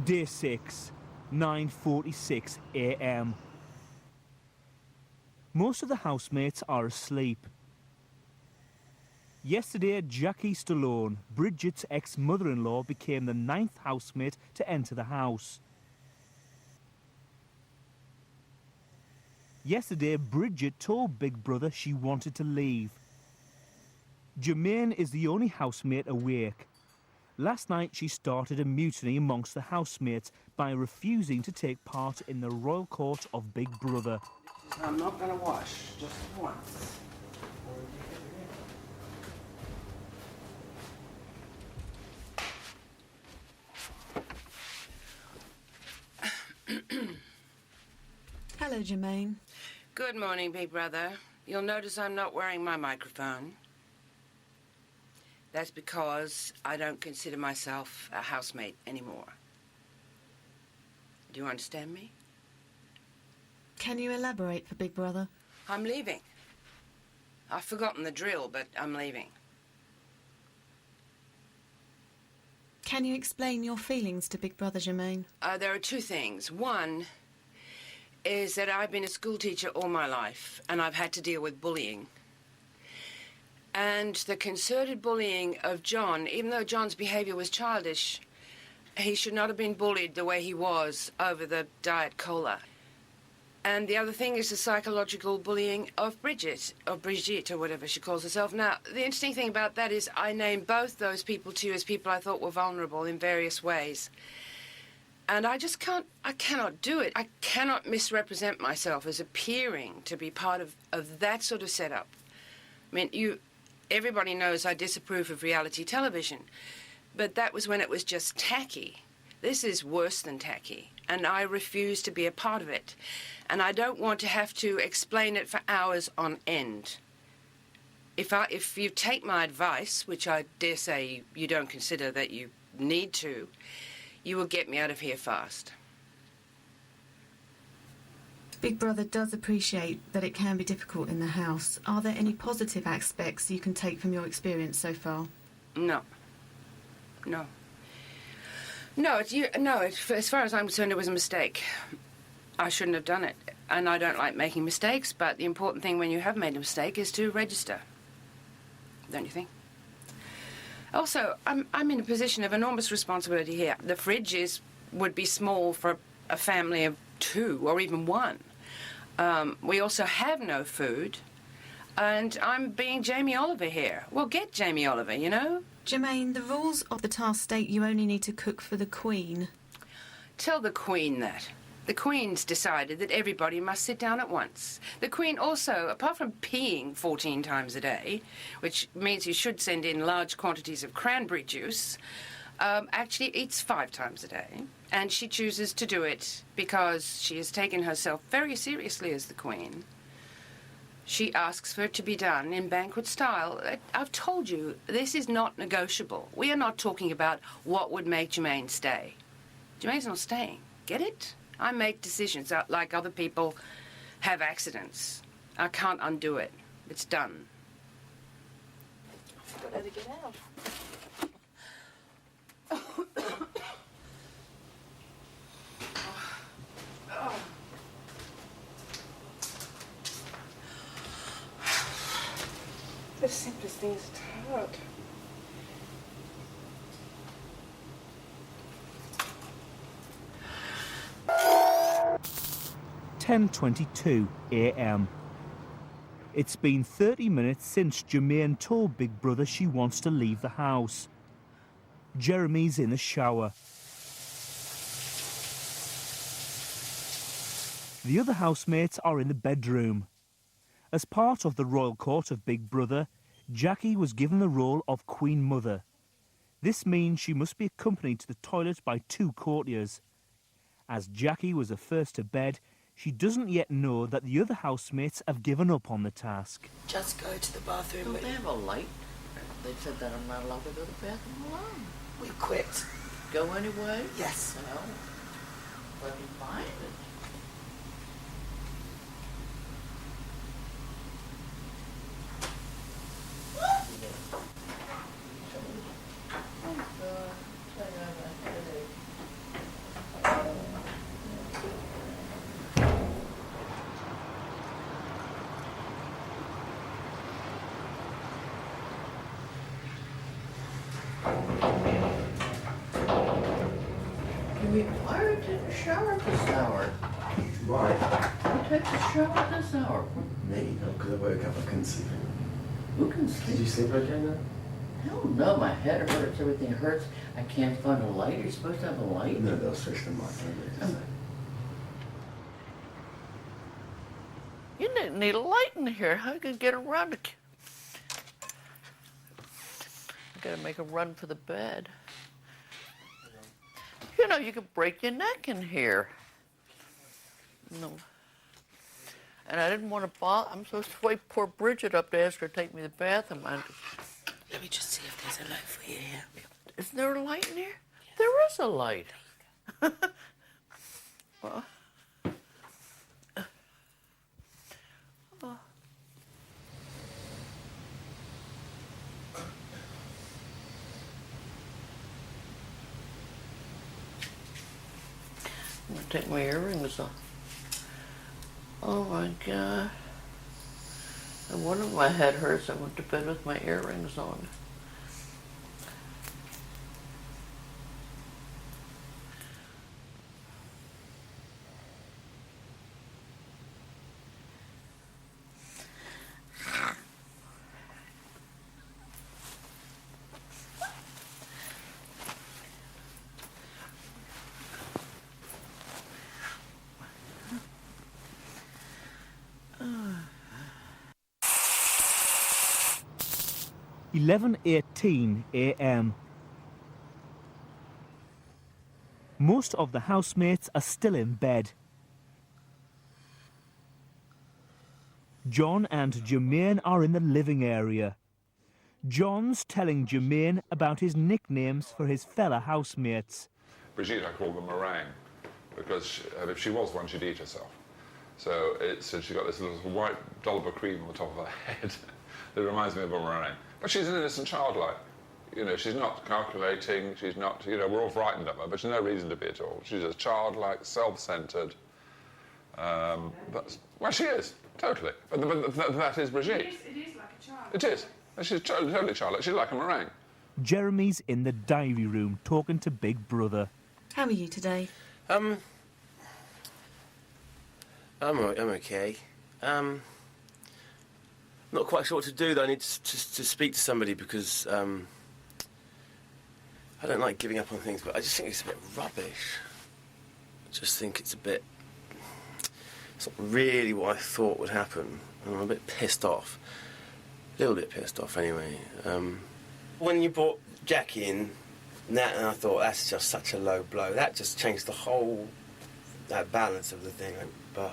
Day 6, 9:46 a.m. Most of the housemates are asleep. Yesterday, Jackie Stallone, Bridget's ex-mother-in-law, became the 9th housemate to enter the house. Yesterday, Bridget told Big Brother she wanted to leave. Jermaine is the only housemate awake. Last night, she started a mutiny amongst the housemates by refusing to take part in the royal court of Big Brother. I'm not going to wash, just once. Hello, Jermaine. Good morning, Big Brother. You'll notice I'm not wearing my microphone. That's because I don't consider myself a housemate anymore. Do you understand me? Can you elaborate for Big Brother? I'm leaving. I've forgotten the drill, but I'm leaving. Can you explain your feelings to Big Brother, Jermaine? There are two things. One is that I've been a school teacher all my life, and I've had to deal with bullying. And the concerted bullying of John, even though John's behavior was childish, he should not have been bullied the way he was over the Diet Cola. And the other thing is the psychological bullying of Bridget, or Brigitte, or whatever she calls herself. Now, the interesting thing about that is I named both those people to you as people I thought were vulnerable in various ways. And I cannot do it. I cannot misrepresent myself as appearing to be part of that sort of setup. I mean, everybody knows I disapprove of reality television, but that was when it was just tacky. This is worse than tacky, and I refuse to be a part of it. And I don't want to have to explain it for hours on end. If you take my advice, which I dare say you don't consider that you need to, you will get me out of here fast. Big Brother does appreciate that it can be difficult in the house. Are there any positive aspects you can take from your experience so far? No. As far as I'm concerned, it was a mistake. I shouldn't have done it. And I don't like making mistakes, but the important thing when you have made a mistake is to register. Don't you think? Also, I'm in a position of enormous responsibility here. The fridge would be small for a family of 2 or even 1. We also have no food, and I'm being Jamie Oliver here. Well, get Jamie Oliver, you know? Jermaine, the rules of the task state you only need to cook for the Queen. Tell the Queen that. The Queen's decided that everybody must sit down at once. The Queen also, apart from peeing 14 times a day, which means you should send in large quantities of cranberry juice, actually eats 5 times a day. And she chooses to do it because she has taken herself very seriously as the Queen. She asks for it to be done in banquet style. I've told you, this is not negotiable. We are not talking about what would make Jermaine stay. Jermaine's not staying. Get it? I make decisions like other people have accidents. I can't undo it. It's done. I forgot how to get out. The simplest thing is hard. 10:22 a.m. It's been 30 minutes since Jermaine told Big Brother she wants to leave the house. Jeremy's in the shower. The other housemates are in the bedroom. As part of the royal court of Big Brother, Jackie was given the role of Queen Mother. This means she must be accompanied to the toilet by 2 courtiers. As Jackie was the first to bed, she doesn't yet know that the other housemates have given up on the task. Just go to the bathroom. Don't they have a light? They said that I'm not allowed to go to the bathroom alone. We quit. Go anyway? Yes. Well, let me find it. Can we why are you taking a shower at this hour? Why? You take a shower at this hour? Me? No, because I woke up, I couldn't sleep. Who can Did sleep? you sleep okay now? Hell no, my head hurts, everything hurts. I can't find a light. You're supposed to have a light. No, they'll switch the mic on. You didn't need a light in here. How could you get around it? I gotta make a run for the bed. You know, you could break your neck in here. No. And I didn't want to bother. I'm supposed to wake poor Bridget up to ask her to take me to the bathroom. Let me just see if there's a light for you here. Isn't there a light in here? There is a light. Well, I'm gonna take my earrings off. Oh my God. No wonder my head hurts. I went to bed with my earrings on. – 11:18 a.m. Most of the housemates are still in bed. John and Jermaine are in the living area. John's telling Jermaine about his nicknames for his fellow housemates. Brigitte, I call them meringue, because if she was one, she'd eat herself. So she's got this little white dollop of cream on the top of her head that reminds me of a meringue. But she's an innocent child-like. You know, she's not calculating, she's not, you know, we're all frightened of her, but there's no reason to be at all. She's a childlike, self-centred. Well, she is, totally. But that is Brigitte. It is like a child. It is. She's totally childlike. She's like a meringue. Jeremy's in the diary room talking to Big Brother. How are you today? I'm okay. Not quite sure what to do, though. I need to speak to somebody because I don't like giving up on things, but I just think it's a bit rubbish. I just think it's a bit... It's not really what I thought would happen. And I'm a bit pissed off. A little bit pissed off, anyway. When you brought Jackie in, and I thought, that's just such a low blow. That just changed the whole... that balance of the thing. But,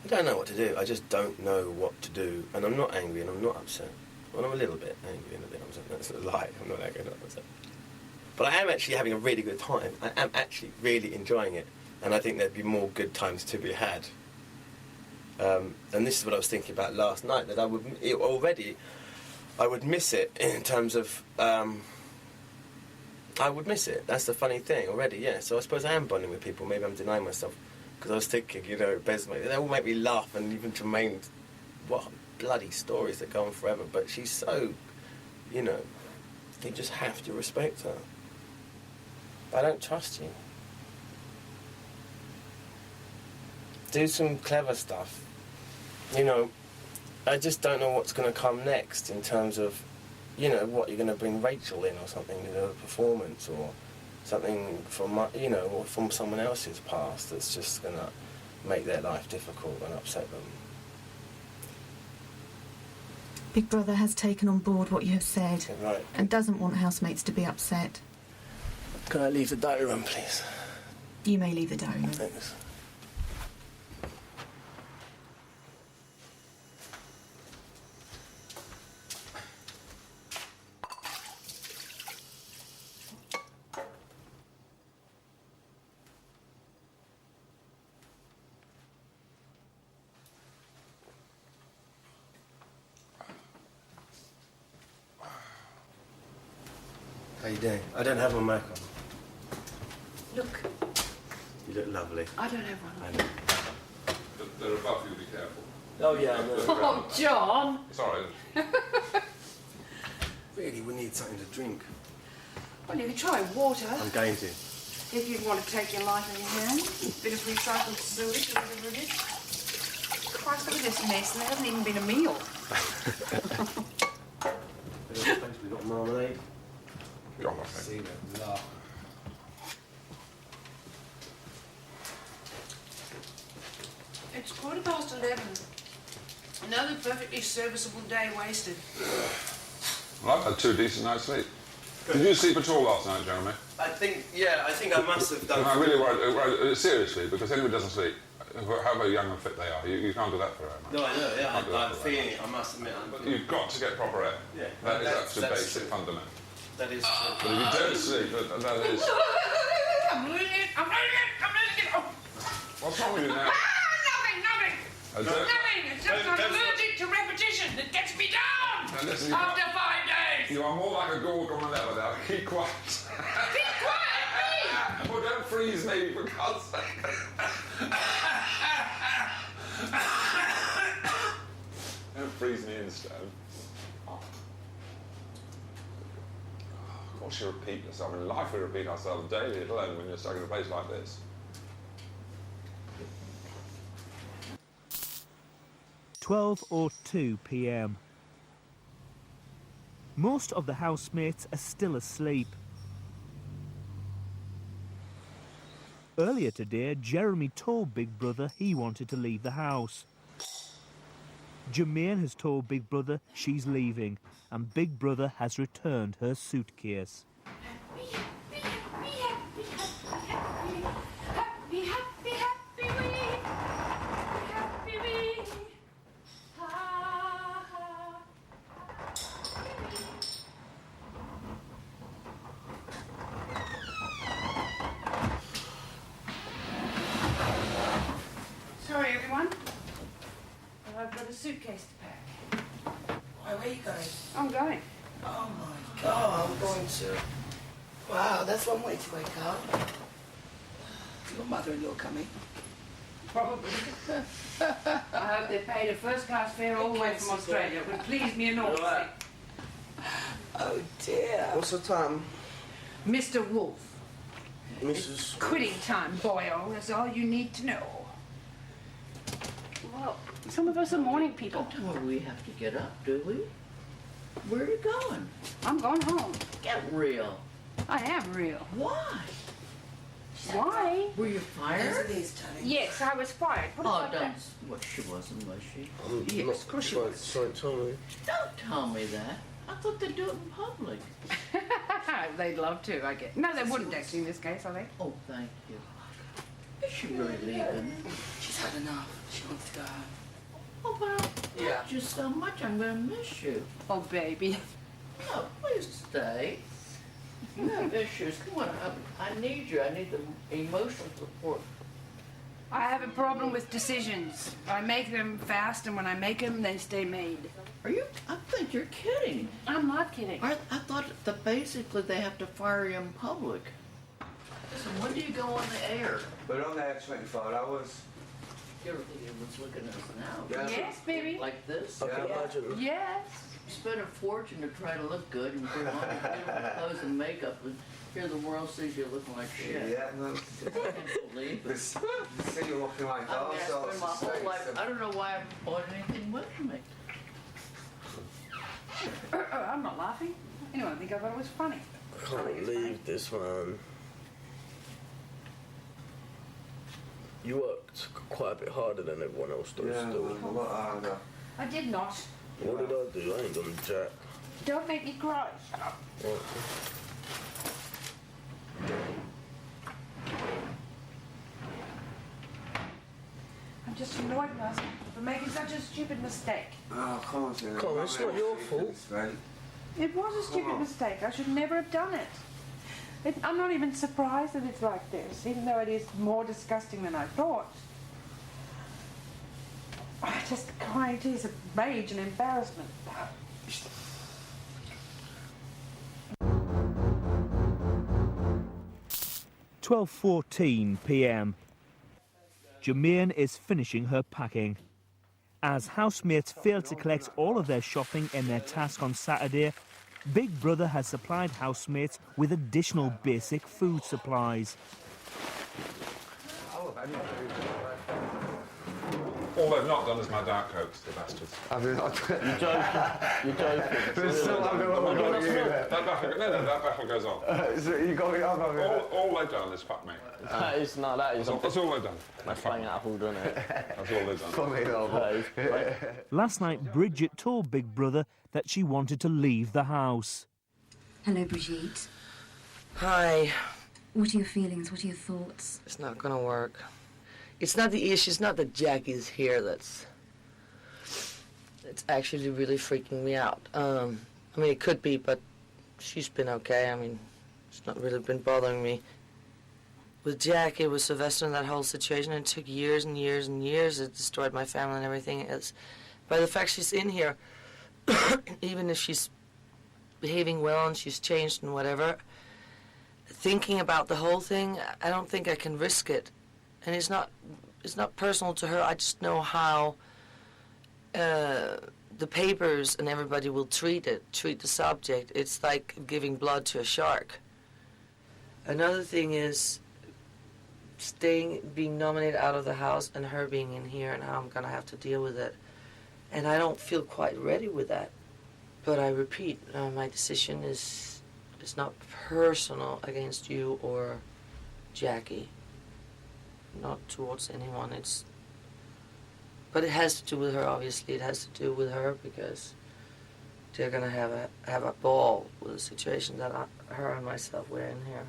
I don't know what to do. I just don't know what to do. And I'm not angry and I'm not upset. Well, I'm a little bit angry and a bit upset. That's a lie. I'm not angry and not upset. But I am actually having a really good time. I am actually really enjoying it. And I think there'd be more good times to be had. And this is what I was thinking about last night, that I would miss it in terms of... I would miss it. That's the funny thing already, yeah. So I suppose I am bonding with people. Maybe I'm denying myself. Because I was thinking, you know, they all make me laugh, and even Jermaine, what bloody stories that go on forever. But she's so, you know, you just have to respect her. I don't trust you. Do some clever stuff. You know, I just don't know what's going to come next in terms of, you know, what you're going to bring Rachel in or something, you know, a performance or something from, you know, or from someone else's past that's just going to make their life difficult and upset them. Big Brother has taken on board what you have said Right. and doesn't want housemates to be upset. Can I leave the diary room, please? You may leave the diary room. Thanks. How you doing? I don't have my mic on. Look, You look lovely. I don't have one. I know. They're above you, be careful. Oh, yeah, I know. Oh, John! Sorry. Really, we need something to drink. Well, you can try water. I'm going to. If you want to take your life in your hand. Bit of recycled sewage or whatever it is. Christ, look at this mess, and there hasn't even been a meal. We've got marmalade. Go on, I think. See that laugh. It's 11:15. Another perfectly serviceable day wasted. Well, I've had 2 decent nights' sleep. Did you sleep at all last night, Jeremy? I think I must have done. And I really worried, seriously, because anyone who doesn't sleep, however young and fit they are, you can't do that for very much. No, I know, yeah. Can't do that I'm for very feeling it, I must admit. You've got to get proper air. Yeah. That is That's absolute basic true. fundamental. That is But true. if you don't sleep, that is... I'm losing it! I'm losing it! Oh. What's wrong with you now? Nothing! I don't- Nothing! It's just I'm Don't- allergic to repetition. It gets me down! Now listen, you After 5 days! You are more like a Gorgon level now. Keep quiet. Be quiet, Well, don't freeze me, for God's sake. Don't freeze me in stone. Of course you repeat yourself. In life we repeat ourselves daily, let alone when you're stuck in a place like this. 12:02 p.m. Most of the housemates are still asleep. Earlier today, Jeremy told Big Brother he wanted to leave the house. Jermaine has told Big Brother she's leaving, and Big Brother has returned her suitcase. Sorry, everyone. I've got a suitcase to pack. Why, where you going? I'm going. Oh my God, I'm going to. Wow, that's one way to wake up. Your mother-in-law coming. Probably. I hope they paid a first-class fare all the way from Australia. It would please me enormously. Right. Oh dear. What's the time, Mr. Wolf, Mrs. quitting time, boyo. That's all you need to know. Well, some of us are morning people. Well, we have to get up, do we? Where are you going? I'm going home. Get real. I am real. Why? Why? Were you Those fired? are these, Tony. Yes, I was fired. What Oh, about don't. that? Well, she wasn't, was she? Yes, of course she was. Sorry, Tommy. Don't tell me that. I thought they'd do it in public. They'd love to, I guess. No, they wouldn't actually in this case, are they? Oh, thank you. Is she really leaving? She's had enough. She wants to go home. Oh, well, Yeah. thank you so much. I'm going to miss you. Oh, baby. No, please stay. You have issues. Come on, I need you. I need the emotional support. I have a problem with decisions. I make them fast, and when I make them, they stay made. Are you? I think you're kidding. I'm not kidding. I thought that basically they have to fire you in public. So when do you go on the air? We're on there 24 hours. Everyone's looking at us now. Yeah. Yes, baby. Like this? I can imagine. Yes. You spend a fortune to try to look good and put on beautiful clothes and makeup, and here the world sees you looking like shit. Yeah, no. I can't believe it. You see you walking like I've all been sorts my of whole things. life. I don't know why I haven't bought anything with me. I'm not laughing. Anyway, I think I thought it was funny. I can't believe this, man. You worked quite a bit harder than everyone else does. Yeah, Still. man, a lot harder. I did not. What did I do? I ain't done jack. Don't make me cry. Shut up. What? I'm just annoyed with myself for making such a stupid mistake. Oh, come on, Tina. Come on, it's not your fault. Right? It was a stupid mistake. I should never have done it. I'm not even surprised that it's like this, even though it is more disgusting than I thought. I just can't. It is a rage and embarrassment. 12:14 p.m. Jermaine is finishing her packing. As housemates fail to collect all of their shopping in their task on Saturday, Big Brother has supplied housemates with additional basic food supplies. All they've not done is my Diet Cokes, the bastards. I've been not. You're joking. You're joking. There's still nothing wrong with you. That battle goes on. So you got me up on it. All they've done is fuck me. That is not. That is. That's all they've done. That's playing apple, doesn't it? That's all they've done. Fuck me, no. That is. Right. Last night, Bridget told Big Brother that she wanted to leave the house. Hello, Brigitte. Hi. What are your feelings? What are your thoughts? It's not gonna work. It's not the issue. It's not that Jackie's here that's actually really freaking me out. I mean, it could be, but she's been okay. I mean, it's not really been bothering me. With Jackie, with Sylvester and that whole situation, it took years and years and years. It destroyed my family and everything. It's by the fact she's in here, even if she's behaving well and she's changed and whatever, thinking about the whole thing, I don't think I can risk it. And it's not personal to her. I just know how the papers and everybody will treat the subject. It's like giving blood to a shark. Another thing is being nominated out of the house and her being in here and how I'm gonna have to deal with it. And I don't feel quite ready with that. But I repeat, my decision is not personal against you or Jackie. Not towards anyone. But it has to do with her. Obviously, it has to do with her because they're gonna have a ball with the situation that her and myself were in here.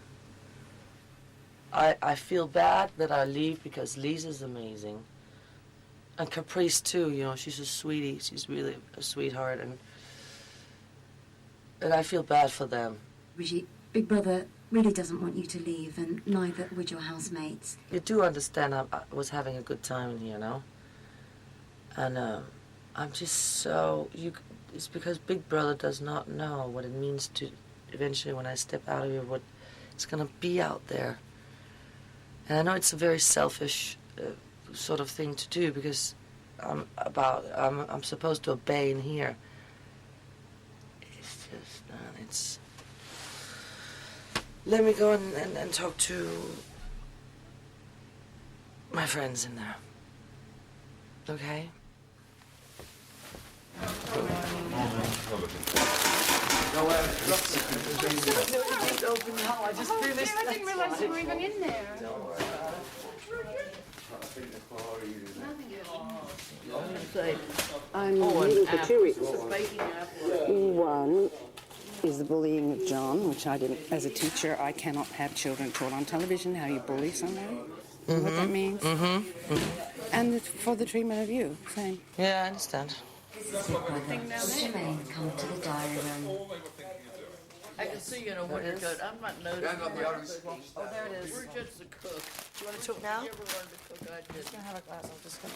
I feel bad that I leave because Lisa's amazing, and Caprice too. You know, she's a sweetie. She's really a sweetheart, and I feel bad for them. Brigitte, Big Brother really doesn't want you to leave, and neither would your housemates. You do understand I was having a good time in here, no? And I'm just so... It's because Big Brother does not know what it means to eventually, when I step out of here, what it's going to be out there. And I know it's a very selfish sort of thing to do because I'm supposed to obey in here. It's just... it's... Let me go and talk to my friends in there. Okay? Open now. I just finished. I didn't realise you were even in there. I'm meeting for two reasons. One is the bullying of John, which I didn't, as a teacher, I cannot have children taught on television how you bully somebody. You know what that means? And for the treatment of you, same. Yeah, I understand. Jermaine, come to the diary room. I can see you in a winter coat. I'm not noticing. Oh, there it is. We're just the cook. Do you want to talk now? You ever learned to cook? I did. Can I have a glass? I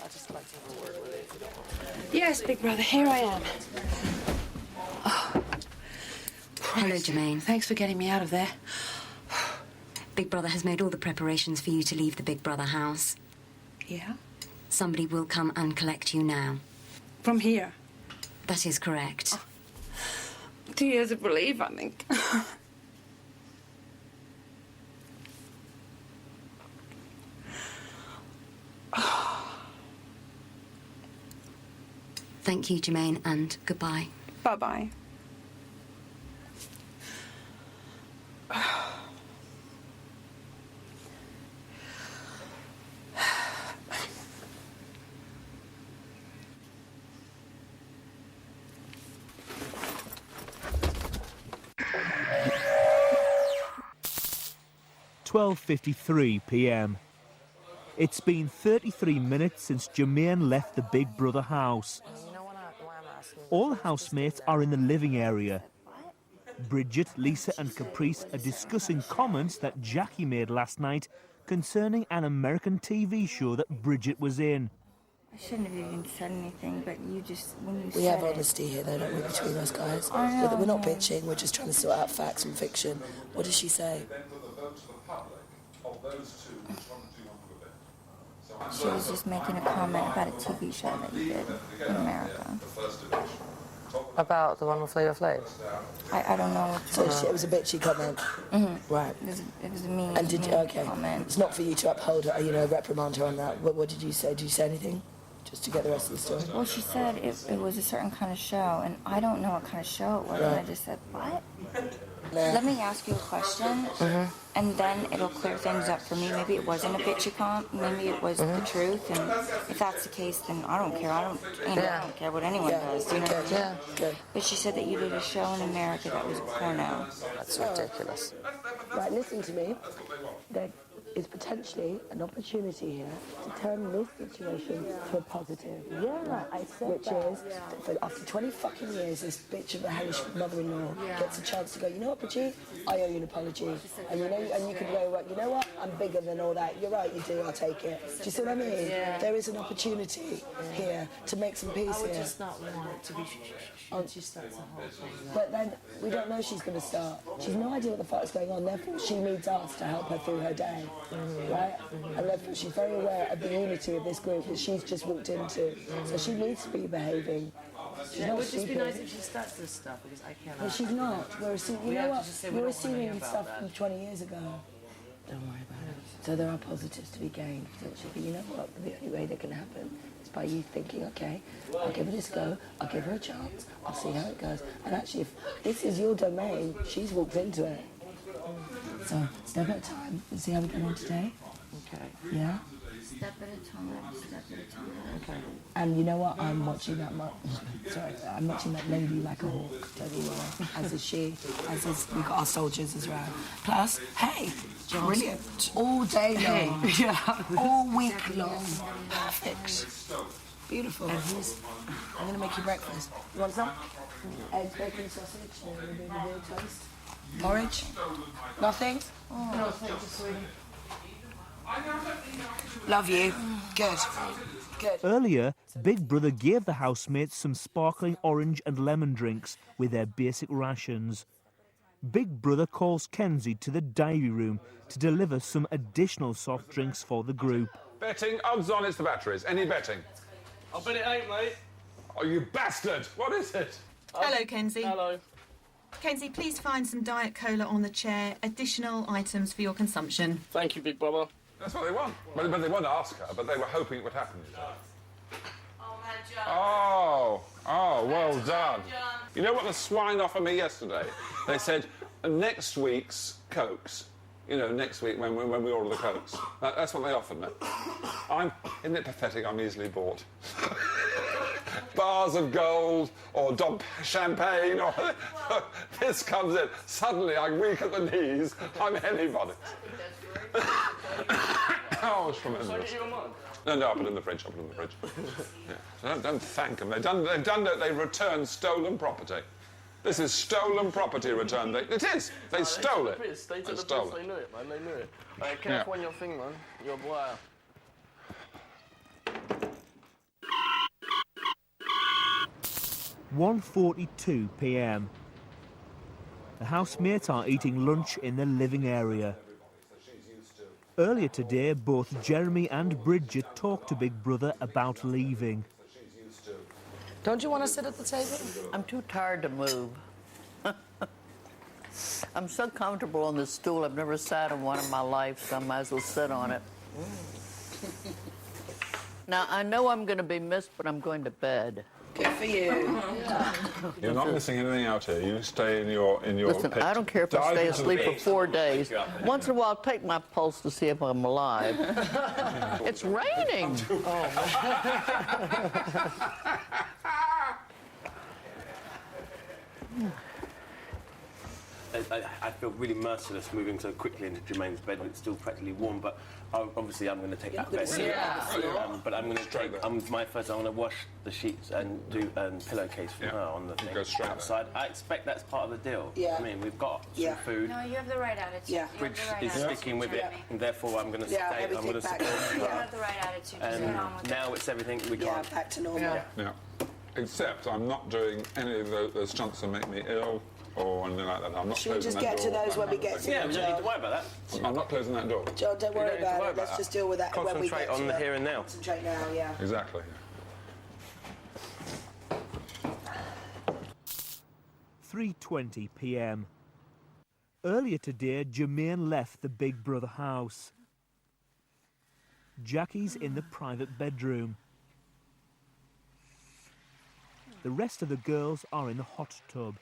just like to have a word with it if you don't mind. Yes, Big Brother, here I am. Hello, Jermaine. Thanks for getting me out of there. Big Brother has made all the preparations for you to leave the Big Brother house. Yeah? Somebody will come and collect you now. From here. That is correct. 2 years of relief, I think. Thank you, Jermaine, and goodbye. Bye-bye. .53 p.m. It's been 33 minutes since Jermaine left the Big Brother house. All housemates are in the living area. Bridget, Lisa and Caprice are discussing comments that Jackie made last night concerning an American TV show that Bridget was in. I shouldn't have even said anything, but you just, when you We have honesty here, though, don't we, between us guys? We're not bitching, we're just trying to sort out facts from fiction. What does she say? She was just making a comment about a TV show that you did in America. About the one with Flavor Flav? I don't know. So it was a bitchy comment. Right. It was a mean, And did you, okay. comment. It's not for you to uphold her, you know, reprimand her on that. What did you say? Did you say anything? Just to get the rest of the story. Well, she said it was a certain kind of show, and I don't know what kind of show it was. And I just said, what? Let me ask you a question, and then it'll clear things up for me. Maybe it wasn't a bitchy comp. Maybe it was the truth. And if that's the case, then I don't care. I don't care what anyone does. You know what I mean? Good. But she said that you did a show in America that was a porno. That's ridiculous. Right, listen to me. There is potentially an opportunity here to turn this situation to a positive. Yeah, I said which is, for after 20 fucking years, this bitch of a hellish mother-in-law gets a chance to go, you know what, Pachi? I owe you an apology. And you know, and you can go, well, you know what? I'm bigger than all that. You're right, you do. I'll take it. Do you see what I mean? There is an opportunity here to make some peace I would here. just not want it to be and she starts the whole thing. But then we don't know she's going to start. She's no idea what the fuck's going on. Therefore, she needs us to help her through her day, right? And therefore, she's very aware of the unity of this group that she's just walked into. So she needs to be behaving. She's It not would just be stupid. nice if she starts this stuff because I cannot. But she's not. We're assuming, you We know have to what? just say we We're don't wanna hear assuming about stuff that. from 20 years ago. Don't worry about it. So there are positives to be gained. Potentially. But you know what? The only way that can happen is by you thinking, okay, I'll give her this go, I'll give her a chance, I'll see how it goes. And actually, if this is your domain, she's walked into it. So, step at a time. Let's see how we get on today. Okay. Yeah? Step at a time, step at a time. Okay. And you know what? I'm watching that sorry, I'm watching that lady like a hawk, don't you know? As is she, as is, we've got our soldiers as well. Plus, hey, brilliant. All day long. Yeah. All week long. Perfect. Beautiful. And I'm going to make you breakfast. You want some? Eggs, bacon, sausage, a little bit of veal toast. Porridge? Nothing? Oh, No, thank you, sweetie. Love you. Good. Good. Earlier, Big Brother gave the housemates some sparkling orange and lemon drinks with their basic rations. Big Brother calls Kenzie to the diary room to deliver some additional soft drinks for the group. Betting, odds on it's the batteries. Any betting? I'll bet it ain't, mate. Oh, you bastard! What is it? Hello, Kenzie. Hello. Kenzie, please find some Diet Cola on the chair. Additional items for your consumption. Thank you, big brother. That's what they want. But they won't ask her, but they were hoping it would happen. Oh, well done. You know what the swine offered me yesterday? They said, next week's Cokes. You know, next week when we order the Cokes. That's what they offered me. Isn't it pathetic? I'm easily bought. Bars of gold or Dom champagne or this comes in. Suddenly I'm weak at the knees. I'm anybody. Oh, it's tremendous. Shall I get you a mug? No, I'll put it in the fridge. Yeah. So don't thank them. They've returned stolen property. This is stolen property return. It is. They stole it. They took the piss. They knew it, man. They knew it. Careful on your thing, man. You're a boy. 1:42 p.m. The housemates are eating lunch in the living area. Earlier today, both Jeremy and Bridget talked to Big Brother about leaving. Don't you want to sit at the table? I'm too tired to move. I'm so comfortable on this stool. I've never sat on one in my life, so I might as well sit on it. Now, I know I'm going to be missed, but I'm going to bed. Good for you. You're not missing anything out here. You stay in your Listen, pit. I don't care if I Dive stay into the asleep for pit. 4 days. Once in a while, take my pulse to see if I'm alive. It's raining. I feel really merciless moving so quickly into Jermaine's bed when it's still practically warm, but obviously I'm going to take that bed. But I'm going to take, my first, I want to wash the sheets and do a pillowcase for her on the thing outside. I expect that's part of the deal. Yeah. I mean, we've got some food. No, you have the right attitude. Yeah. Bridge is sticking with it, and therefore I'm going to stay. I'm going to support You her. have the right attitude. Just get And on with it. now it's everything we Yeah, can't. back to normal. Yeah. Except I'm not doing any of those stunts that make me ill or anything like that. I'm not Should we closing just that get to door. those when we get to Yeah, them, we don't need to Joe? worry about that. I'm not closing that door. Joe, don't worry need to about worry it. about Let's that. just deal with that when we Concentrate get to on the it. here and now. Concentrate now, yeah. Exactly. 3:20 p.m. Earlier today, Jermaine left the Big Brother house. Jackie's in the private bedroom. The rest of the girls are in the hot tub.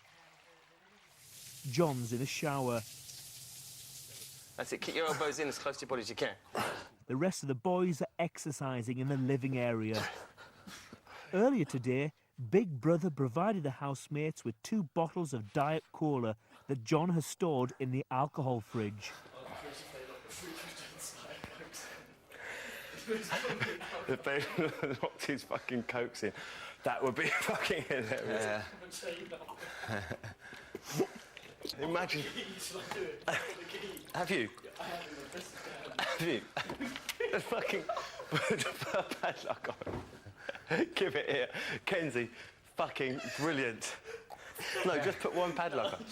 John's in a shower. That's it, kick your elbows in as close to your body as you can. The rest of the boys are exercising in the living area. Earlier today, Big Brother provided the housemates with 2 bottles of Diet Cola that John has stored in the alcohol fridge. If they locked his fucking cokes in, that would be fucking hilarious. Yeah. Imagine. Have you? Have you? Just fucking put a padlock on. Give it here. Kenzie, fucking brilliant. No, just put one padlock on.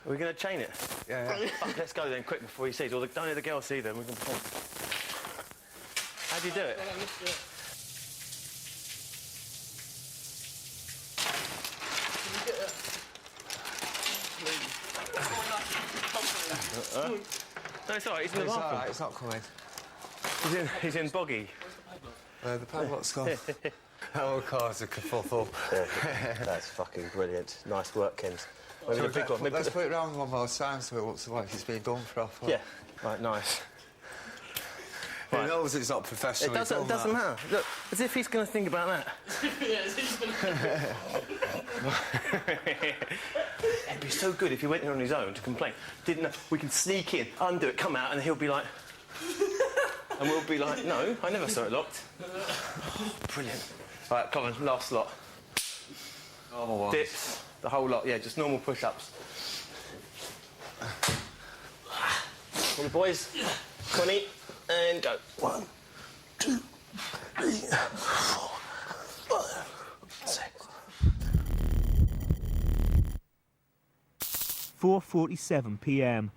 We're going to chain it? Yeah. Fuck, let's go then, quick, before he sees. Or don't let the girls see them. We can perform. How do you do it? No, it's all right. He's in the bathroom. All right, it's not coming. He's in boggy. The padlock's gone. That will cause a kerfuffle. That's fucking brilliant. Nice work, Kens. Maybe the big one. Let's put it round one more time so it looks like it's been done properly. Yeah. Right, nice. He knows it's not professional. It doesn't matter. Look, as if he's going to think about that. It'd be so good if he went in on his own to complain. Didn't know. We can sneak in, undo it, come out, and he'll be like... and we'll be like, no, I never saw it locked. Brilliant. Right, come on, last lot. Normal ones. Dips, the whole lot, yeah, just normal push-ups. Come on, boys. 20, and go. 1, 2, 3, 4, 5, 6. 4:47 p.m.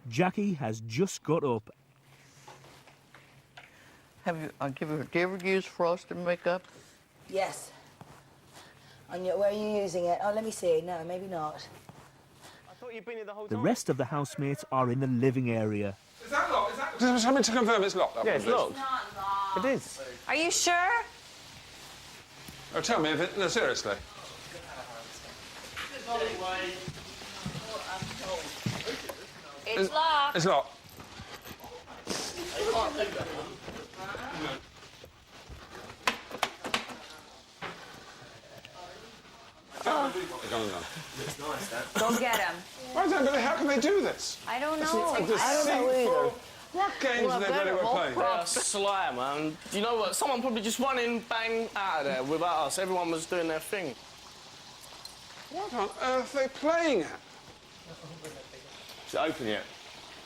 Jackie has just got up. Do you ever use frosted makeup? Yes. Where are you using it? Oh, let me see. No, maybe not. I thought you'd been here the whole The time. rest of the housemates are in the living area. Is that locked? Just tell me to confirm it's locked. Yeah, it's locked. It's not locked. It is. Are you sure? Oh, tell me if it... No, seriously. It's locked. It's locked. Go get him. How can they do this? I don't know. I don't know either. What games are they really playing? Sly, man. You know what? Someone probably just went in, bang, out of there without us. Everyone was doing their thing. What on earth are they playing at? Is it open yet?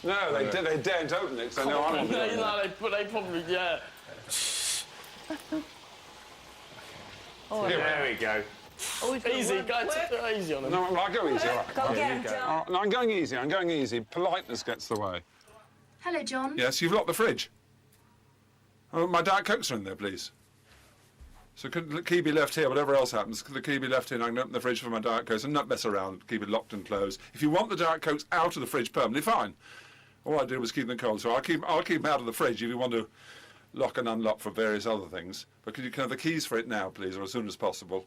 No, they daren't open it because they know I'm on No, they probably, yeah. There we go. Easy, go easy on him. No, I go easy. All right. Go get him, John. No, I'm going easy. I'm going easy. Politeness gets the way. Hello, John. Yes, you've locked the fridge. Oh, my Diet Cokes are in there, please. So could the key be left here? Whatever else happens, could the key be left here and I can open the fridge for my Diet Cokes and not mess around, keep it locked and closed. If you want the Diet Cokes out of the fridge permanently, fine. All I did was keep them cold, so I'll keep them out of the fridge if you want to lock and unlock for various other things. But can you have the keys for it now, please, or as soon as possible?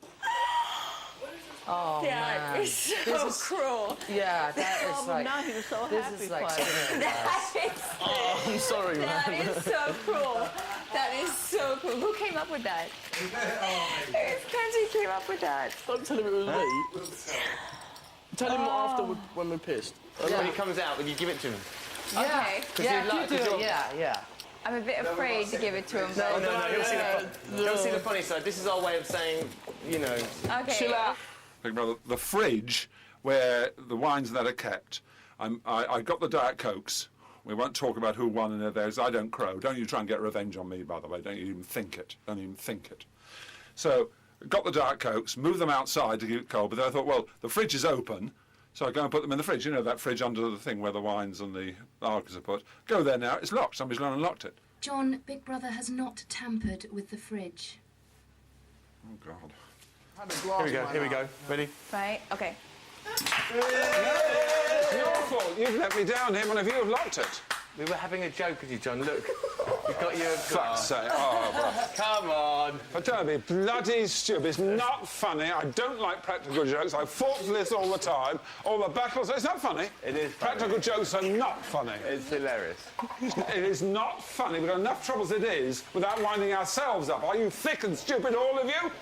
Oh, That is so cruel. Yeah, that is like... Now he was so This happy. is like... That is, Oh, I'm sorry, that man. is so cruel. That is so cruel. Who came up with that? Kenzie came up with that. Don't tell him it was me. Tell him afterward when we're pissed. When he comes out, will you give it to him? Okay. Yeah, you do it. Yeah. I'm a bit afraid to give it to him. No, but... he'll see the funny side. This is our way of saying, you know... Okay. Chill out. Big Brother, the fridge where the wines that are kept, I got the Diet Cokes. We won't talk about who won in there, I don't crow. Don't you try and get revenge on me, by the way. Don't you even think it. Don't even think it. So, got the Diet Cokes, moved them outside to keep it cold, but then I thought, well, the fridge is open, so I go and put them in the fridge. You know, that fridge under the thing where the wines and the alcohols are put. Go there now, it's locked. Somebody's gone and locked it. John, Big Brother has not tampered with the fridge. Oh, God. Here we go. Ready? Right? Okay. It's your fault. You've let me down here. One of you have locked it. We were having a joke with you, John. Look, we got you a Fuck's sake. Oh, come on. but don't be bloody stupid. It's not funny. I don't like practical jokes. I fought for this all the time. All the battles. It's not funny. It is funny. Practical jokes are not funny. It's hilarious. It is not funny. We've got enough troubles as it is without winding ourselves up. Are you thick and stupid, all of you?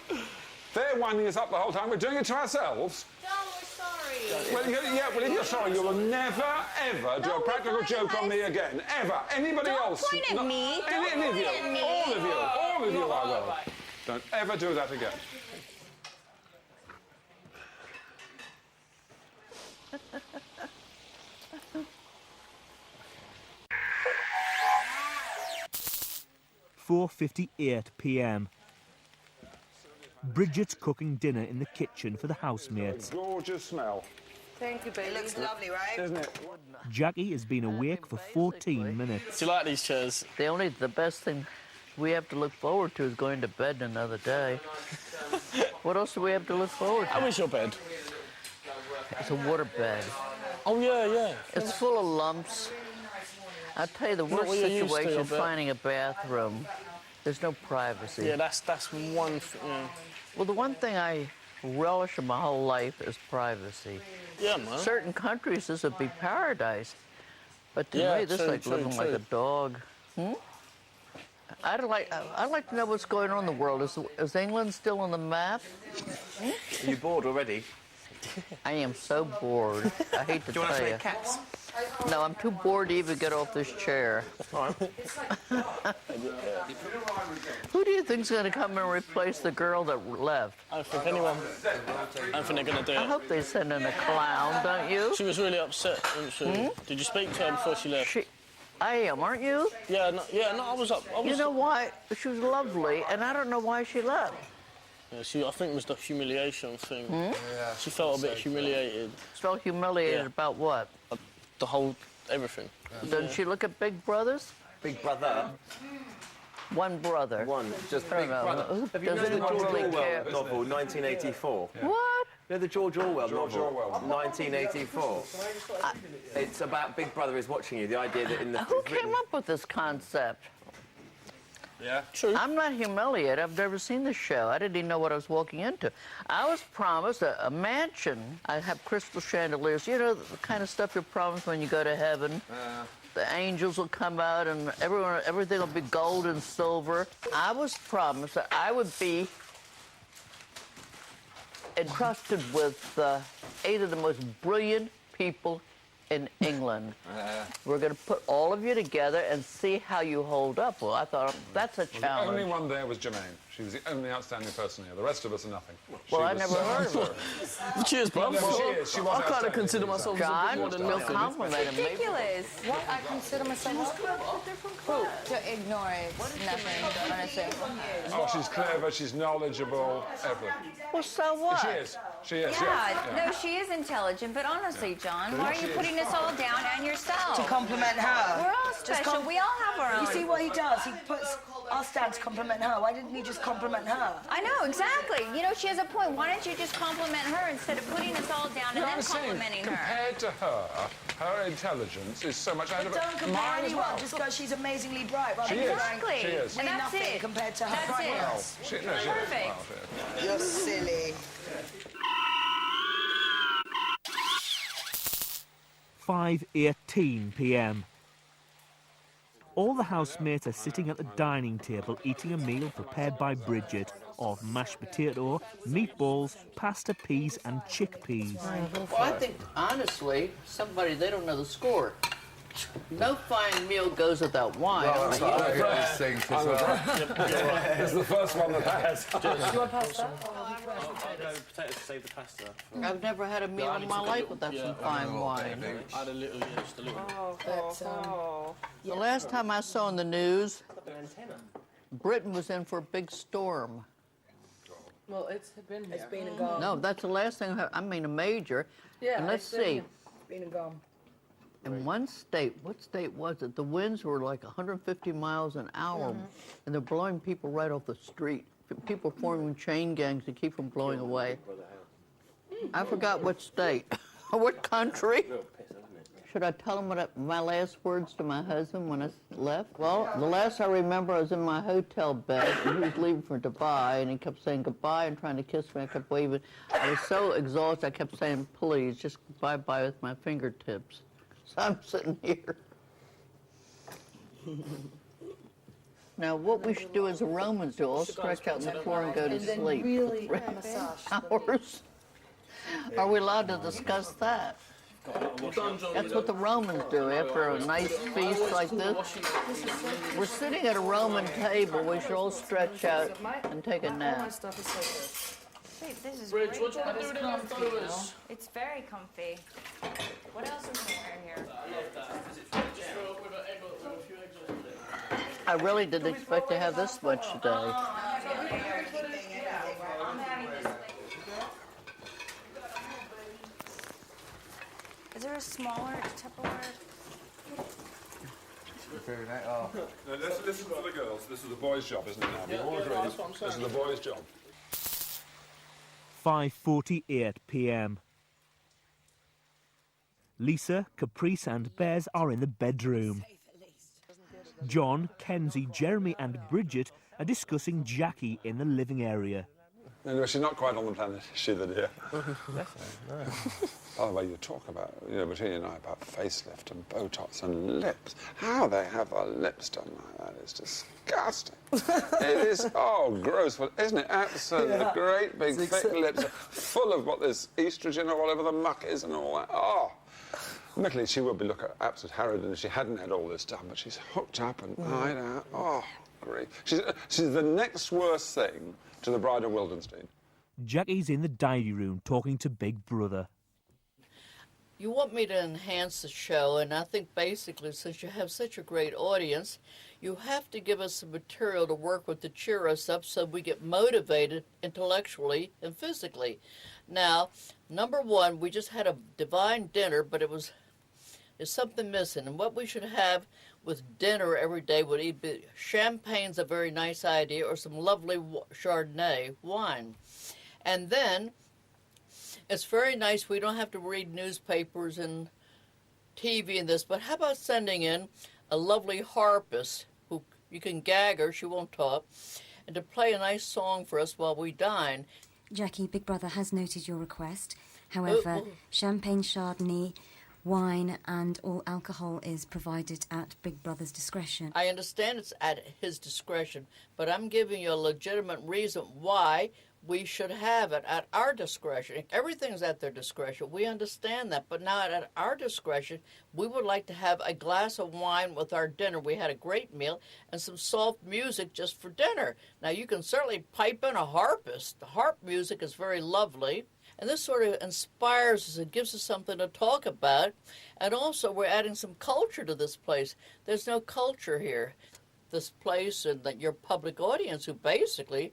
They're winding us up the whole time. We're doing it to ourselves. John, we're sorry. Well, well, if you're sorry, you will never, ever do a practical joke on me again. Ever. Anybody else? Don't point at me. Any Don't of you. point at me. All of you. All of you, I will. Don't ever do that again. "4:58 p.m. Bridget's cooking dinner in the kitchen for the housemates. Gorgeous smell. Thank you, baby. It looks lovely, right? Isn't it? Jackie has been awake for 14 minutes. Do you like these chairs? The best thing we have to look forward to is going to bed another day. What else do we have to look forward to? How is your bed? It's a water bed. Oh, yeah. It's full of lumps. I tell you, the worst what you're used to, situation I is bet. finding a bathroom. There's no privacy. Yeah, that's one thing. Yeah. Well, the one thing I relish in my whole life is privacy. Yeah, man. Certain countries, this would be paradise. But to Yeah, me, this is true, like true, living like true. a dog. I'd like to know what's going on in the world. Is England still on the map? Are you bored already? I am so bored. I hate to Do you want tell to you. play cats? No, I'm too bored to even get off this chair. Who do you think's going to come and replace the girl that left? I don't think they're going to do I it. hope they send in a clown, don't you? She was really upset, wasn't she? Did you speak to her before she left? I am, aren't you? Yeah, no, I was up. You know why? She was lovely, and I don't know why she left. Yeah, I think it was the humiliation thing. Yeah. She felt a bit humiliated. Felt humiliated about what? The whole, everything. Doesn't she look at Big Brothers? Big Brother. One brother. One, just I don't Big know. Brother. Who Have you read doesn't the George really Orwell care? novel, 1984? What? You know the George Orwell George novel, Orwell. 1984? It's about Big Brother is watching you, the idea that in the... Who came up with this concept? Yeah, true. I'm not humiliated. I've never seen the show. I didn't even know what I was walking into. I was promised a mansion. I have crystal chandeliers. You know, the kind of stuff you're promised when you go to heaven. The angels will come out and everything will be gold and silver. I was promised that I would be entrusted with 8 of the most brilliant people in England. We're going to put all of you together and see how you hold up. Well, I thought, that's a The challenge. only one there was Jermaine. She was the only outstanding person here. The rest of us are nothing. Well, I She never was heard of her. Cheers, bro. No, she is. She was I kind of outstanding. consider myself as a John, bit more than you'll nothing. compliment him. Ridiculous. What? I consider myself to ignore it. Nothing, honestly. Oh, she's clever, she's knowledgeable, everything. Well, so what? She is. She is, Yeah, no, she is intelligent, but honestly, John, why are you putting this all down on yourself? To compliment her. We're all special. We all have our own. You see what he does? He puts us down to compliment her. Why didn't he just compliment her? I know, exactly. You know, she has a point. Why don't you just compliment her instead of putting us all down and No, then I'm saying, complimenting her? compared to her intelligence is so much ahead But of don't it. compare Mine as anyone. well. Just go, she's amazingly bright. She is. Exactly. She is. We're And that's nothing it. compared to her That's it. brightness. She is. Perfect. Well, she is. You're silly. 5:18 p.m. All the housemates are sitting at the dining table eating a meal prepared by Bridget of mashed potato, meatballs, pasta, peas and chickpeas. Well, I think, honestly, they don't know the score. No fine meal goes without wine. That's what I was thinking as well. It's the first one that has. You want pasta? Potatoes to save the pasta. I've never had a meal in my life without some fine wine. I had a little, just a little. The last time I saw in the news, Britain was in for a big storm. Well, it's been here. It's been and gone. No, that's the last thing, I mean a major. Yeah, And let's it's been see, here. Been and gone. in one state, what state was it? The winds were like 150 miles an hour, and they're blowing people right off the street. people forming chain gangs to keep from blowing away. I forgot what state, what country. Should I tell him my last words to my husband when I left? Well, the last I remember, I was in my hotel bed, and he was leaving for Dubai, and he kept saying goodbye and trying to kiss me. I kept waving. I was so exhausted, I kept saying, please, just bye-bye with my fingertips. So I'm sitting here. Now, what we should do as the Romans do, all stretch out on the floor and go to sleep. Really for 3 hours. Are we allowed to discuss that? That's what the Romans do after a nice feast like this. We're sitting at a Roman table. We should all stretch out and take a nap. Wait, this is Bridge, great. what do you want to do with the leftovers? It's very comfy. What else is there here? I really didn't expect to have this much today. Is there a smaller Tupperware? No, this is for the girls. This is the boys' job, isn't it now? Yeah, all agreed. that's what I'm saying. This is the boys' job. 5:48 p.m. Lisa, Caprice and Bez are in the bedroom. John, Kenzie, Jeremy and Bridget are discussing Jackie in the living area. Anyway, she's not quite on the planet, is she, the dear? By the way, you talk about, between you and I, about facelift and Botox and lips. How they have their lips done like that is disgusting. It is, gross, but isn't it? Absolutely. Yeah. Great big thick lips full of what this estrogen or whatever the muck is and all that. Oh. Admittedly, she would be looking absolute harridan if she hadn't had all this done, but she's hooked up and eyed out. Oh, grief. She's the next worst thing to the Bride of Wildenstein. Jackie's in the diary room talking to Big Brother. You want me to enhance the show, and I think basically, since you have such a great audience, you have to give us some material to work with to cheer us up so we get motivated intellectually and physically. Now, number one, we just had a divine dinner, but there's something missing. And what we should have with dinner every day would either be champagne's a very nice idea, or some lovely Chardonnay wine. And then it's very nice. We don't have to read newspapers and TV and this, but how about sending in a lovely harpist who you can gag her, she won't talk, and to play a nice song for us while we dine. Jackie, Big Brother has noted your request. However, champagne, Chardonnay, wine and all alcohol is provided at Big Brother's discretion. I understand it's at his discretion, but I'm giving you a legitimate reason why we should have it at our discretion. Everything's at their discretion. We understand that. But now at our discretion, we would like to have a glass of wine with our dinner. We had a great meal and some soft music just for dinner. Now, you can certainly pipe in a harpist. The harp music is very lovely. And this sort of inspires us. It gives us something to talk about. And also, we're adding some culture to this place. There's no culture here. This place and your public audience who basically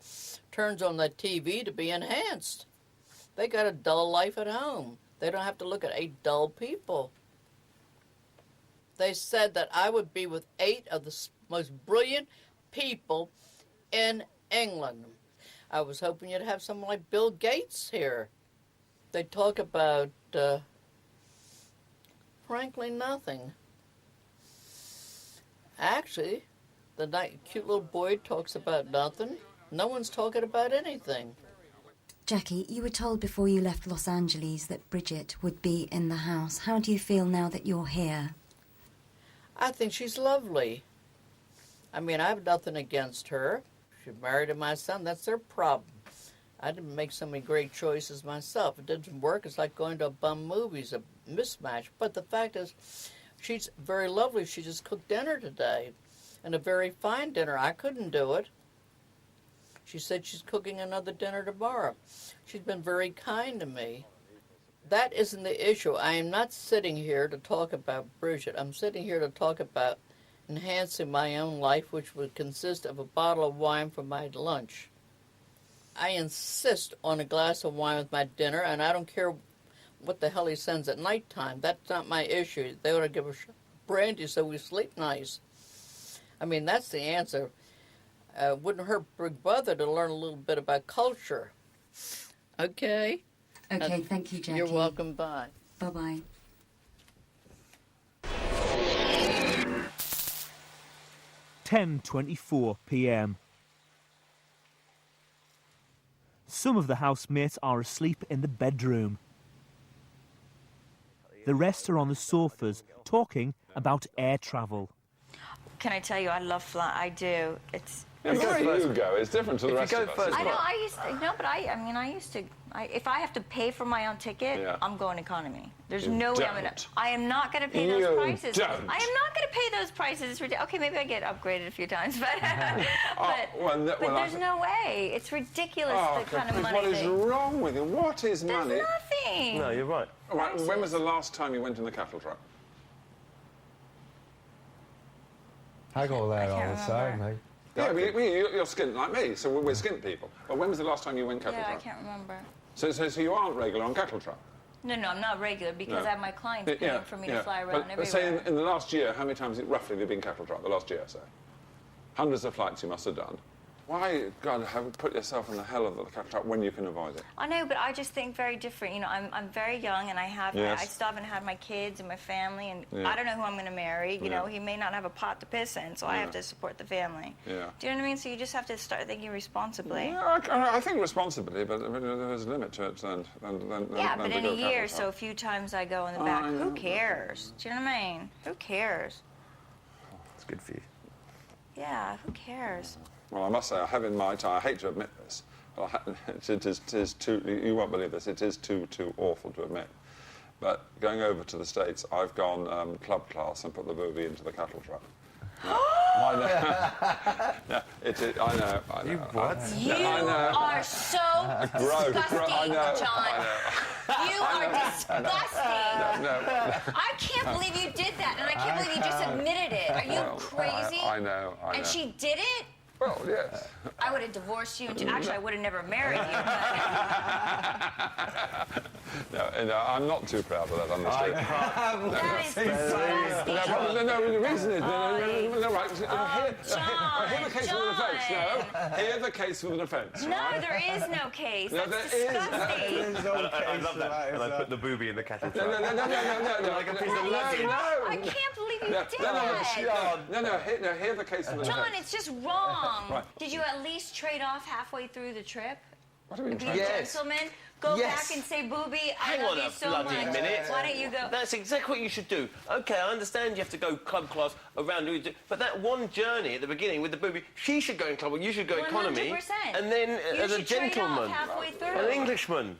turns on the TV to be enhanced. They got a dull life at home. They don't have to look at 8 dull people. They said that I would be with 8 of the most brilliant people in England. I was hoping you'd have someone like Bill Gates here. They talk about, frankly, nothing. Actually, the cute little boy talks about nothing. No one's talking about anything. Jackie, you were told before you left Los Angeles that Bridget would be in the house. How do you feel now that you're here? I think she's lovely. I mean, I have nothing against her. She's married to my son. That's their problem. I didn't make so many great choices myself. It didn't work. It's like going to a bum movie. It's a mismatch. But the fact is, she's very lovely. She just cooked dinner today. And a very fine dinner. I couldn't do it. She said she's cooking another dinner tomorrow. She's been very kind to me. That isn't the issue. I am not sitting here to talk about Bridget. I'm sitting here to talk about enhancing my own life, which would consist of a bottle of wine for my lunch. I insist on a glass of wine with my dinner, and I don't care what the hell he sends at nighttime. That's not my issue. They ought to give us brandy so we sleep nice. I mean, that's the answer. Wouldn't hurt Big Brother to learn a little bit about culture. Okay? Okay, thank you, Jackie. You're welcome. Bye. Bye-bye. (10:24 p.m). Some of the housemates are asleep in the bedroom. The rest are on the sofas, talking about air travel. Can I tell you, I love flying. I do. It's. Where you go is different to the rest of us. I know. I used to, no, but I used to. if I have to pay for my own ticket, I'm going economy. There's no way I'm gonna. I am not gonna pay those prices. Don't. I am not gonna pay those prices. It's ridiculous. Okay, maybe I get upgraded a few times, but but there's no way. It's ridiculous the kind of money. What is wrong with you? What is money? There's nothing. No, you're right. Right, when was the last time you went in the cattle truck? I go there all the time, mate. Yeah, you're skint like me, so we're skint people. But when was the last time you went cattle truck? I can't remember. So you aren't regular on cattle truck? No, I'm not regular because I have my clients paying for me to fly around everywhere. But say in the last year, how many times roughly have you been cattle truck? The last year, say. Hundreds of flights you must have done. Why, God, have put yourself in the hell of the cattle truck when you can avoid it? I know, but I just think very different. You know, I'm very young, and I still haven't had my kids and my family, and I don't know who I'm going to marry. You know, he may not have a pot to piss in, so I have to support the family. Yeah. Do you know what I mean? So you just have to start thinking responsibly. Yeah, I think responsibly, but there's a limit to it. But in a year, so a few times I go in the back. Who cares? Do you know what I mean? Who cares? It's good for you. Yeah, who cares? Well, I must say, I have in my time, I hate to admit this, but it is too, you won't believe this, it is too awful to admit. But going over to the States, I've gone club class and put the booby into the cattle truck. I know. I know. You what? You are so disgusting, John. You are disgusting. No. I can't believe you did that, and I can't believe you just admitted it. Are you crazy? I know. And she did it? Well, yes. I would have divorced you. Actually, I would have never married you. No, I'm not too proud of that, honestly. That is disgusting. No, the reason is... No, right. Hear the case for the defence. No, hear the case for the defence. No, there is no case. No, That's there disgusting. I love that. And I put the booby in the cattle truck. No. Like a piece of luggage. I can't believe you did that. No, hear the case for the defence. John, it's just wrong. Right. Did you at least trade off halfway through the trip? What do you mean Be a gentleman? Go back and say, Booby, I love you so much. Hang on a bloody minute. Why don't you go? That's exactly what you should do. OK, I understand you have to go club class around, but that one journey at the beginning with the Booby, she should go in club, you should go economy. 100%. And then You as a should trade gentleman, off halfway through. an Englishman.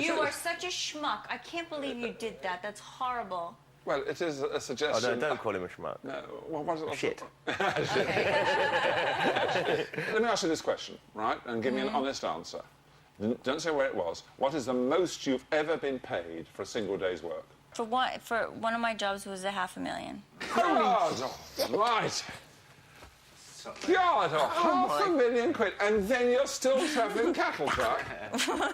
You are such a schmuck. I can't believe you did that. That's horrible. Well, it is a suggestion. Oh, don't call him a schmuck. No, well, what is it? Shit. Let me ask you this question, right? And give me an honest answer. Don't say where it was. What is the most you've ever been paid for a single day's work? For one of my jobs was $500,000. God almighty! God, £500,000, and then you're still travelling cattle truck?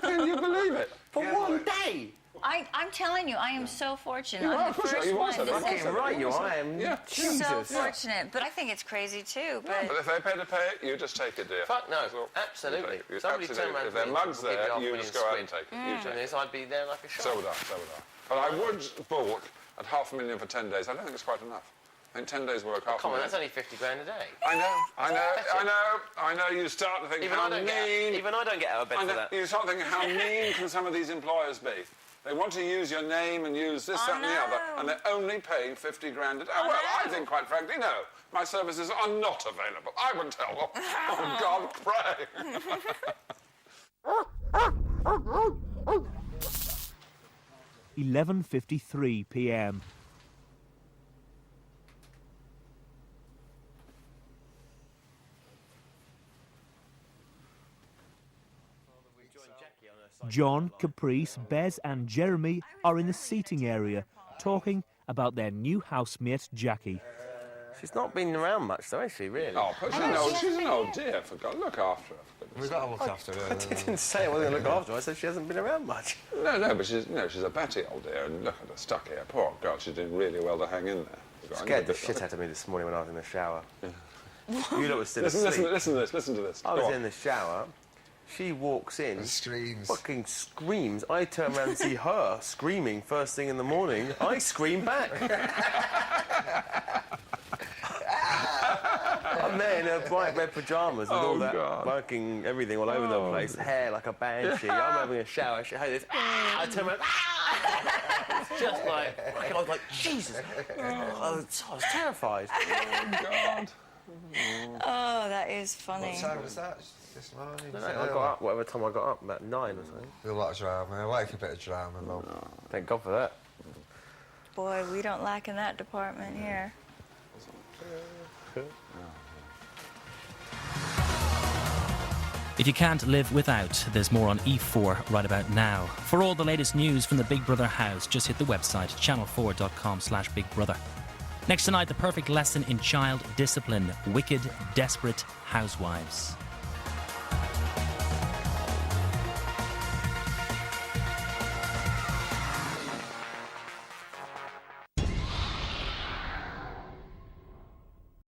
Can you believe it? For one day? I'm telling you, I am so fortunate. You I'm the first one. Right, you are. I am. Yeah. So fortunate, but I think it's crazy too. But if they pay to pay it, you just take it, dear. Fuck no, absolutely. Somebody turn around if there are mugs there, you just go out and take it. You take it. I'd be there like a shot. So would I. But I would balk at $500,000 for 10 days. I don't think it's quite enough. I think 10 days' work, $500,000. Come on, that's only 50 grand a day. I know. You start to think how mean... Even I don't get out of bed for that. You start thinking how mean can some of these employers be? They want to use your name and use this, that and the other, and they're only paying 50 grand a day. Well, I think, quite frankly, no. My services are not available. I would tell them. Oh, God, pray. 11:53 p.m. John, Caprice, Bez and Jeremy are in the seating area, talking about their new housemate, Jackie. She's not been around much, though, has she, really? Oh, but she's an old dear, for God. Look after her. We've got to look after her. I didn't say I wasn't going to look after her. I said she hasn't been around much. No, but she's a batty old dear, and look at her stuck here. Poor God, she's doing really well to hang in there. Scared the shit out of me this morning when I was in the shower. You lot were still Listen asleep. to this. Listen to this. I was in the shower. She walks in. And screams. Fucking screams. I turn around and see her screaming first thing in the morning. I scream back. I'm there in her bright red pyjamas with all that fucking everything all over the place. Hair like a banshee. I'm having a shower. She had this. I turn around. It's just like, I was like, Jesus. I was terrified. Oh, God. Oh, that is funny. What time was that? This morning? I got up, whatever time I got up, about 9 or something. A lot of drama. I like a bit of drama, love. Thank God for that. Boy, we don't lack in that department here. If you can't live without, there's more on E4 right about now. For all the latest news from the Big Brother house, just hit the website channel4.com/bigbrother. Next tonight, the perfect lesson in child discipline, Wicked, Desperate Housewives.